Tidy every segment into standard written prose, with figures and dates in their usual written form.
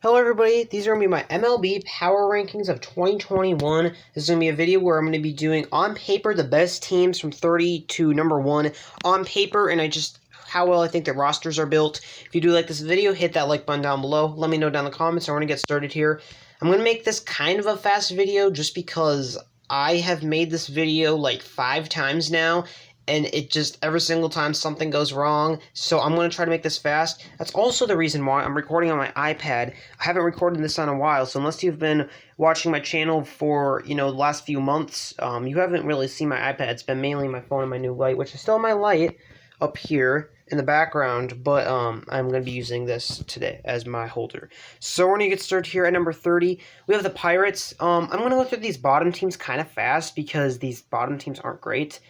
Hello everybody, these are going to be my MLB Power Rankings of 2021. This is going to be a video where I'm going to be doing, on paper, the best teams from 30 to number 1 on paper, and how well I think the rosters are built. If you do like this video, hit that like button down below. Let me know down in the comments. I want to get started here. I'm going to make this kind of a fast video just because I have made this video like 5 times now, and it just, every single time something goes wrong, so I'm going to try to make this fast. That's also the reason why I'm recording on my iPad. I haven't recorded this in a while, so unless you've been watching my channel for, the last few months, you haven't really seen my iPad. It's been mainly my phone and my new light, which is still my light up here in the background, but I'm going to be using this today as my holder. So we're going to get started here at number 30. We have the Pirates. I'm going to go through these bottom teams kind of fast because these bottom teams aren't great.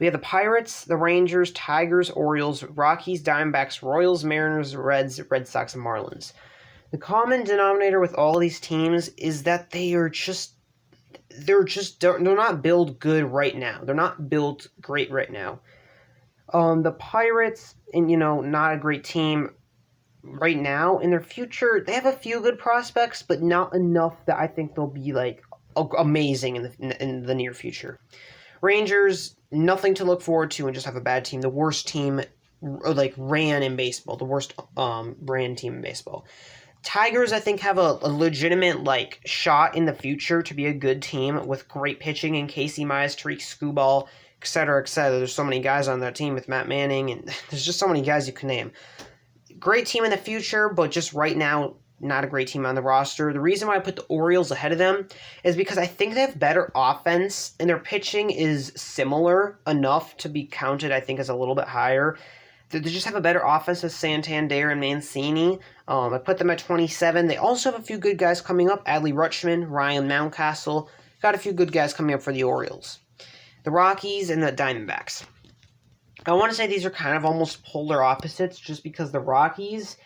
We have the Pirates, the Rangers, Tigers, Orioles, Rockies, Diamondbacks, Royals, Mariners, Reds, Red Sox, and Marlins. The common denominator with all these teams is that they're not built good right now. They're not built great right now. The Pirates, and not a great team right now. In their future, they have a few good prospects, but not enough that I think they'll be like amazing in the near future. Rangers, nothing to look forward to and just have a bad team. The worst team, ran in baseball. The worst ran team in baseball. Tigers, I think, have a legitimate, shot in the future to be a good team with great pitching in Casey Mize, Tariq Skubal, etc., etc. There's so many guys on that team with Matt Manning, and there's just so many guys you can name. Great team in the future, but just right now, not a great team on the roster. The reason why I put the Orioles ahead of them is because I think they have better offense, and their pitching is similar enough to be counted, I think, as a little bit higher. They just have a better offense with Santander and Mancini. I put them at 27. They also have a few good guys coming up. Adley Rutschman, Ryan Mountcastle. Got a few good guys coming up for the Orioles. The Rockies and the Diamondbacks. I want to say these are kind of almost polar opposites just because the Rockies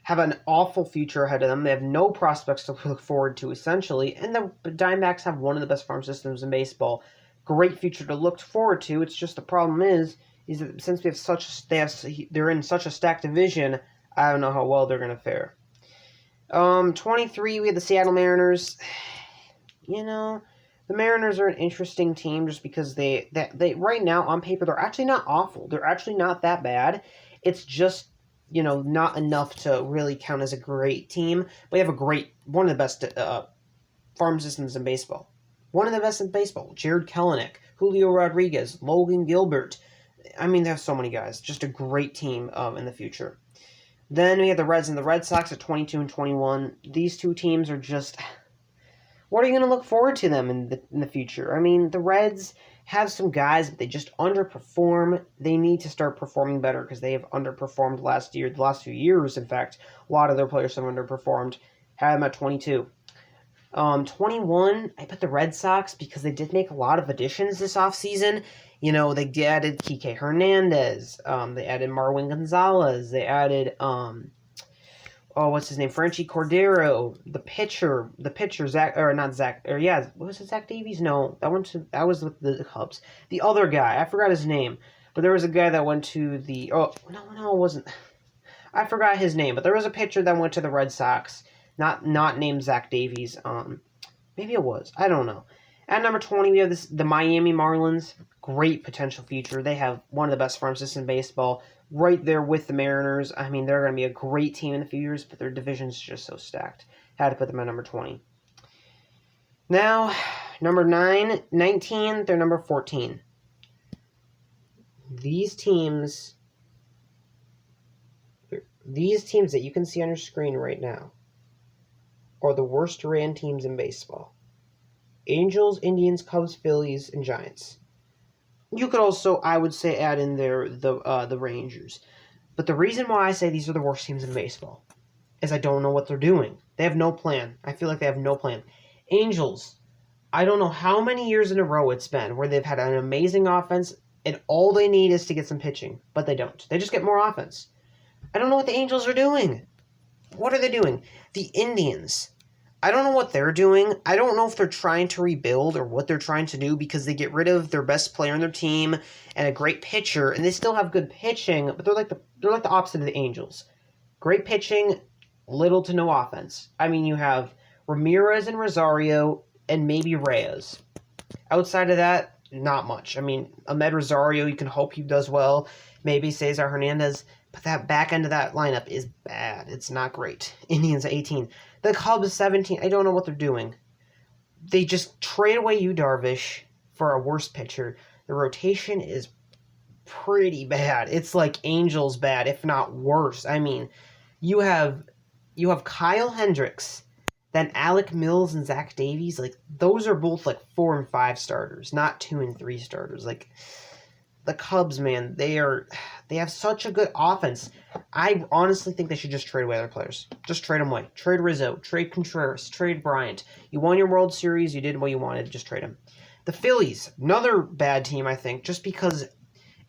have an awful future ahead of them. They have no prospects to look forward to, essentially, and the Diamondbacks have one of the best farm systems in baseball. Great future to look forward to. It's just the problem is that since they're in such a stacked division, I don't know how well they're going to fare. 23, we have the Seattle Mariners. The Mariners are an interesting team just because they right now on paper they're actually not awful. They're actually not that bad. It's just not enough to really count as a great team. But they have one of the best farm systems in baseball. One of the best in baseball. Jared Kelenic, Julio Rodriguez, Logan Gilbert. I mean, they have so many guys. Just a great team in the future. Then we have the Reds and the Red Sox at 22 and 21. These two teams are just... What are you going to look forward to them in the future? I mean, the Reds have some guys, but they just underperform. They need to start performing better because they have underperformed last year. The last few years, in fact, a lot of their players have underperformed. Had them at 22. 21, I put the Red Sox because they did make a lot of additions this offseason. They added Kike Hernandez. They added Marwin Gonzalez. They added... what's his name? Franchi Cordero, the pitcher, Zach Davies? No, that was with the Cubs. The other guy, I forgot his name, but there was a guy that went to the, it wasn't, I forgot his name, but there was a pitcher that went to the Red Sox, not named Zach Davies, maybe it was, I don't know. At number 20, we have the Miami Marlins, great potential future. They have one of the best farm systems in baseball, right there with the Mariners. I mean, they're going to be a great team in the few years, but their division's just so stacked. Had to put them at number 20. Now, number 19, they're number 14. These teams that you can see on your screen right now are the worst ran teams in baseball. Angels, Indians, Cubs, Phillies, and Giants. You could also, I would say, add in there the Rangers. But the reason why I say these are the worst teams in baseball is I don't know what they're doing. They have no plan. I feel like they have no plan. Angels, I don't know how many years in a row it's been where they've had an amazing offense and all they need is to get some pitching. But they don't. They just get more offense. I don't know what the Angels are doing. What are they doing? The Indians, I don't know what they're doing. I don't know if they're trying to rebuild or what they're trying to do because they get rid of their best player on their team and a great pitcher, and they still have good pitching, but they're like the opposite of the Angels. Great pitching, little to no offense. I mean, you have Ramirez and Rosario and maybe Reyes. Outside of that, not much. I mean, Ahmed Rosario, you can hope he does well. Maybe Cesar Hernandez. But that back end of that lineup is bad. It's not great. Indians 18. The Cubs 17. I don't know what they're doing. They just trade away Yu Darvish for a worse pitcher. The rotation is pretty bad. It's like Angels bad, if not worse. I mean, you have Kyle Hendricks, then Alec Mills and Zach Davies. Like, those are both like 4 and 5 starters, not 2 and 3 starters. Like, the Cubs, man, they have such a good offense. I honestly think they should just trade away their players. Just trade them away. Trade Rizzo, trade Contreras, trade Bryant. You won your World Series, you did what you wanted, just trade them. The Phillies, another bad team, I think, just because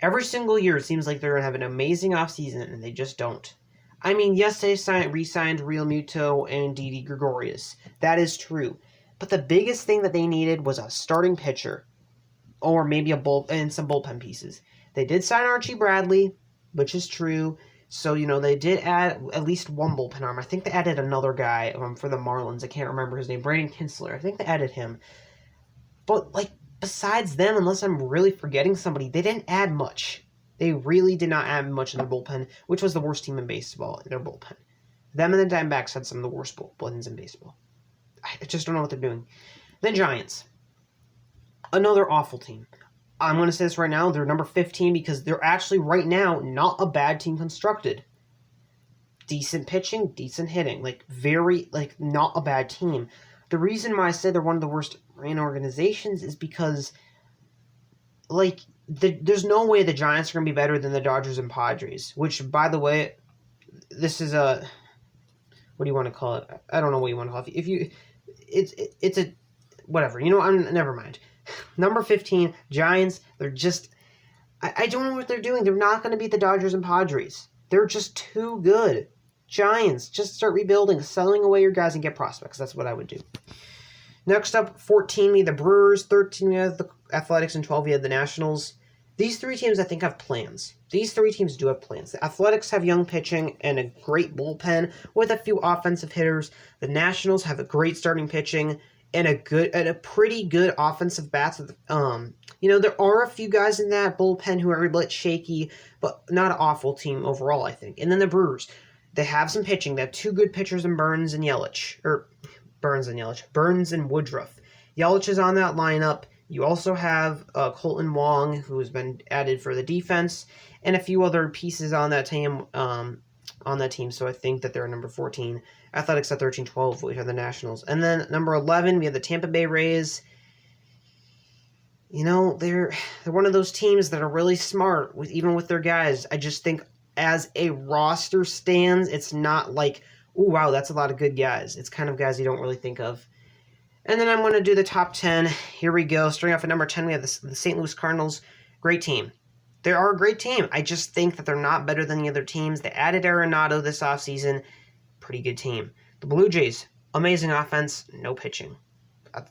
every single year it seems like they're going to have an amazing offseason, and they just don't. I mean, yes, they re-signed Real Muto and Didi Gregorius. That is true. But the biggest thing that they needed was a starting pitcher, or maybe and some bullpen pieces. They did sign Archie Bradley, which is true. So, they did add at least one bullpen arm. I think they added another guy for the Marlins. I can't remember his name. Brandon Kinsler. I think they added him. But, besides them, unless I'm really forgetting somebody, they didn't add much. They really did not add much in their bullpen, which was the worst team in baseball in their bullpen. Them and the Diamondbacks had some of the worst bullpens in baseball. I just don't know what they're doing. Then Giants. Another awful team. I'm going to say this right now. They're number 15 because they're actually, right now, not a bad team constructed. Decent pitching, decent hitting. Not a bad team. The reason why I say they're one of the worst ran organizations is because, there's no way the Giants are going to be better than the Dodgers and Padres. Which, by the way, this is a... What do you want to call it? I don't know what you want to call it. It's a... Whatever. Never mind. Number 15, Giants, they're just... I don't know what they're doing. They're not going to beat the Dodgers and Padres. They're just too good. Giants, just start rebuilding, selling away your guys and get prospects. That's what I would do. Next up, 14, we have the Brewers. 13, we have the Athletics. And 12, we have the Nationals. These three teams, I think, have plans. These three teams do have plans. The Athletics have young pitching and a great bullpen with a few offensive hitters. The Nationals have a great starting pitching and a pretty good offensive bats. There are a few guys in that bullpen who are a bit shaky, but not an awful team overall, I think. And then the Brewers, they have some pitching. They have two good pitchers in Burns and Woodruff. Yelich is on that lineup. You also have Colton Wong, who has been added for the defense, and a few other pieces on that team. So I think that they're number 14. Athletics at 13, 12, which are the Nationals. And then number 11, we have the Tampa Bay Rays. They're one of those teams that are really smart, even with their guys. I just think as a roster stands, it's not like, oh, wow, that's a lot of good guys. It's kind of guys you don't really think of. And then I'm going to do the top 10. Here we go. Starting off at number 10, we have the St. Louis Cardinals. Great team. They are a great team. I just think that they're not better than the other teams. They added Arenado this offseason. Pretty good team. The Blue Jays, amazing offense, no pitching.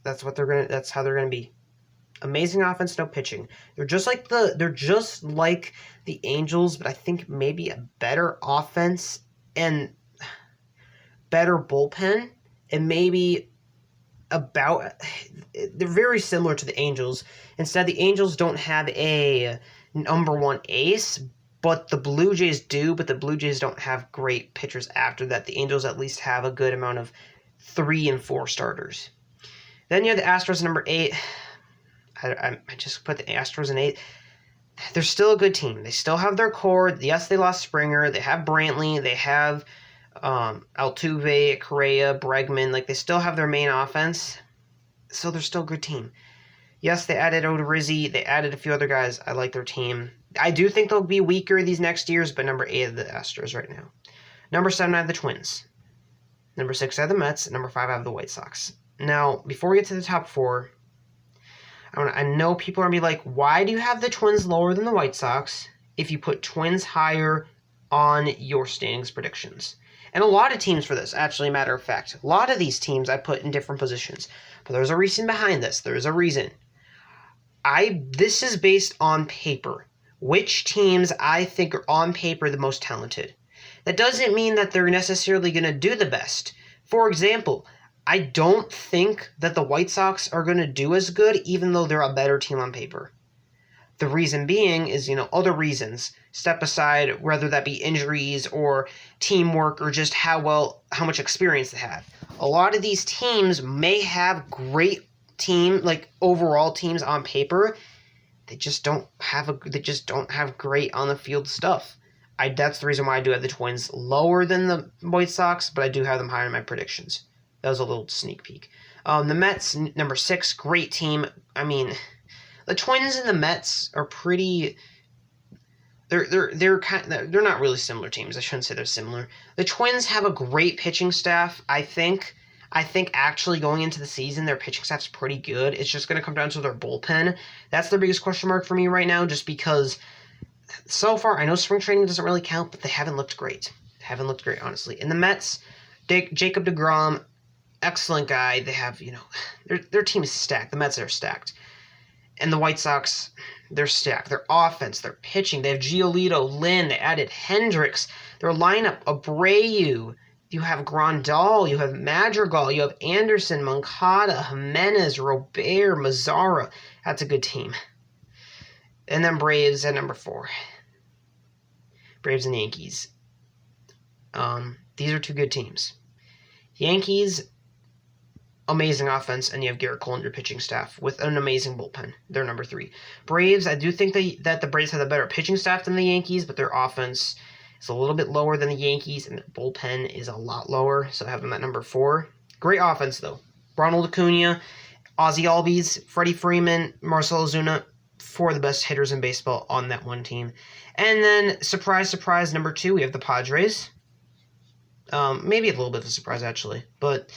That's how they're gonna be. Amazing offense, no pitching. They're just like the Angels, but I think maybe a better offense and better bullpen, and maybe they're very similar to the Angels. Instead, the Angels don't have a number one ace, but the Blue Jays do, but the Blue Jays don't have great pitchers after that. The Angels at least have a good amount of 3 and 4 starters. Then you have the Astros number 8. I just put the Astros in 8. They're still a good team. They still have their core. Yes, they lost Springer. They have Brantley. They have Altuve, Correa, Bregman. They still have their main offense. So they're still a good team. Yes, they added Odorizzi. They added a few other guys. I like their team. I do think they'll be weaker these next years, but number 8 of the Astros right now. Number 7, I have the Twins. Number 6, I have the Mets. Number 5, I have the White Sox. Now, before we get to the top 4, I know people are going to be like, why do you have the Twins lower than the White Sox if you put Twins higher on your standings predictions? And a lot of teams for this, actually, matter of fact. A lot of these teams I put in different positions. But there's a reason behind this. There's a reason. This is based on paper. Which teams I think are on paper the most talented. that doesn't mean that they're necessarily going to do the best. For example, I don't think that the White Sox are going to do as good, even though they're a better team on paper. The reason being is, other reasons. Step aside, whether that be injuries or teamwork or just how much experience they have. A lot of these teams may have great overall teams on paper. They just don't have great on the field stuff. That's the reason why I do have the Twins lower than the White Sox, but I do have them higher in my predictions. That was a little sneak peek. The Mets, number 6, great team. I mean, the Twins and the Mets are pretty. They're not really similar teams. I shouldn't say they're similar. The Twins have a great pitching staff. I think actually going into the season, their pitching staff's pretty good. It's just going to come down to their bullpen. That's the biggest question mark for me right now, just because so far, I know spring training doesn't really count, but they haven't looked great. Honestly. In the Mets, Jacob deGrom, excellent guy. They have, their team is stacked. The Mets are stacked. And the White Sox, they're stacked. Their offense, their pitching. They have Giolito, Lynn. They added Hendricks. Their lineup, Abreu. You have Grandal. You have Madrigal. You have Anderson, Moncada, Jimenez, Robert, Mazzara. That's a good team. And then Braves at number 4. Braves and Yankees. These are 2 good teams. Yankees, amazing offense, and you have Garrett Cole and your pitching staff with an amazing bullpen. They're number 3. Braves, I do think that the Braves have a better pitching staff than the Yankees, but their offense is a little bit lower than the Yankees, and their bullpen is a lot lower, so I have them at number 4. Great offense, though. Ronald Acuna, Ozzie Albies, Freddie Freeman, Marcell Ozuna, 4 of the best hitters in baseball on that one team. And then, surprise, surprise, number 2, we have the Padres. Maybe a little bit of a surprise, actually. But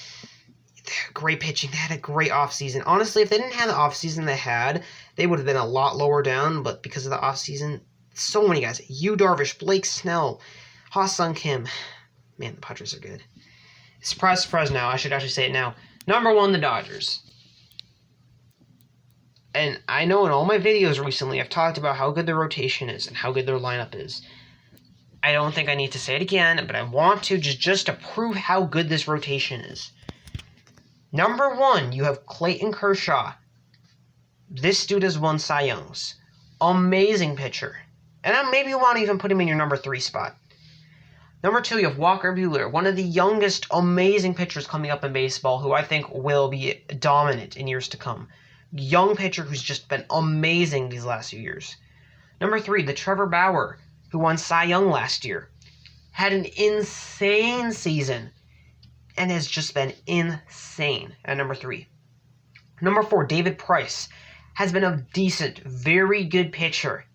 great pitching. They had a great offseason. Honestly, if they didn't have the offseason they had, they would have been a lot lower down. But because of the offseason, so many guys. Yu Darvish, Blake Snell, Ha-Sung Kim. Man, the Padres are good. Surprise, surprise now. I should actually say it now. Number 1, the Dodgers. And I know in all my videos recently, I've talked about how good their rotation is and how good their lineup is. I don't think I need to say it again, but I want to just to prove how good this rotation is. Number 1, you have Clayton Kershaw. This dude has won Cy Youngs. Amazing pitcher. And maybe you want to even put him in your number 3 spot. Number 2, you have Walker Buehler, one of the youngest amazing pitchers coming up in baseball, who I think will be dominant in years to come. Young pitcher who's just been amazing these last few years. Number 3, the Trevor Bauer, who won Cy Young last year. Had an insane season and has just been insane at number 3. Number 4, David Price, has been a decent, very good pitcher.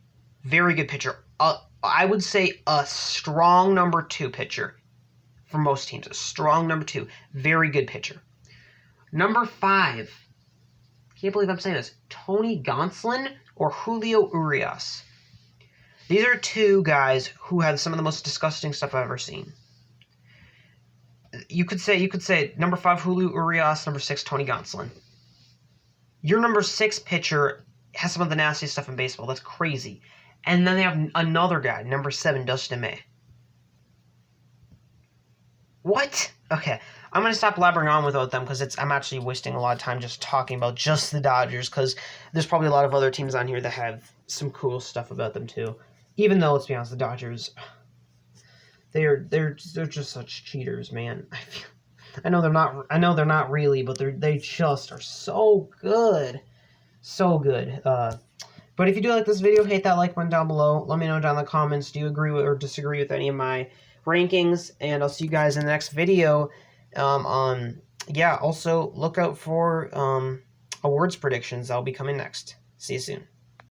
Very good pitcher. I would say a strong number 2 pitcher for most teams. A strong number 2. Very good pitcher. Number 5, can't believe I'm saying this, Tony Gonsolin or Julio Urias. These are 2 guys who have some of the most disgusting stuff I've ever seen. You could say number 5, Julio Urias, number 6, Tony Gonsolin. Your number 6 pitcher has some of the nastiest stuff in baseball. That's crazy. And then they have another guy, number 7, Dustin May. What? Okay, I'm going to stop blabbering on without them because I'm actually wasting a lot of time just talking about just the Dodgers because there's probably a lot of other teams on here that have some cool stuff about them too. Even though, let's be honest, the Dodgers, they're just such cheaters, man. I know they're not really, but they just are so good. So good. But if you do like this video, hit that like button down below. Let me know down in the comments, do you agree with or disagree with any of my rankings? And I'll see you guys in the next video. Also look out for awards predictions. That'll be coming next. See you soon.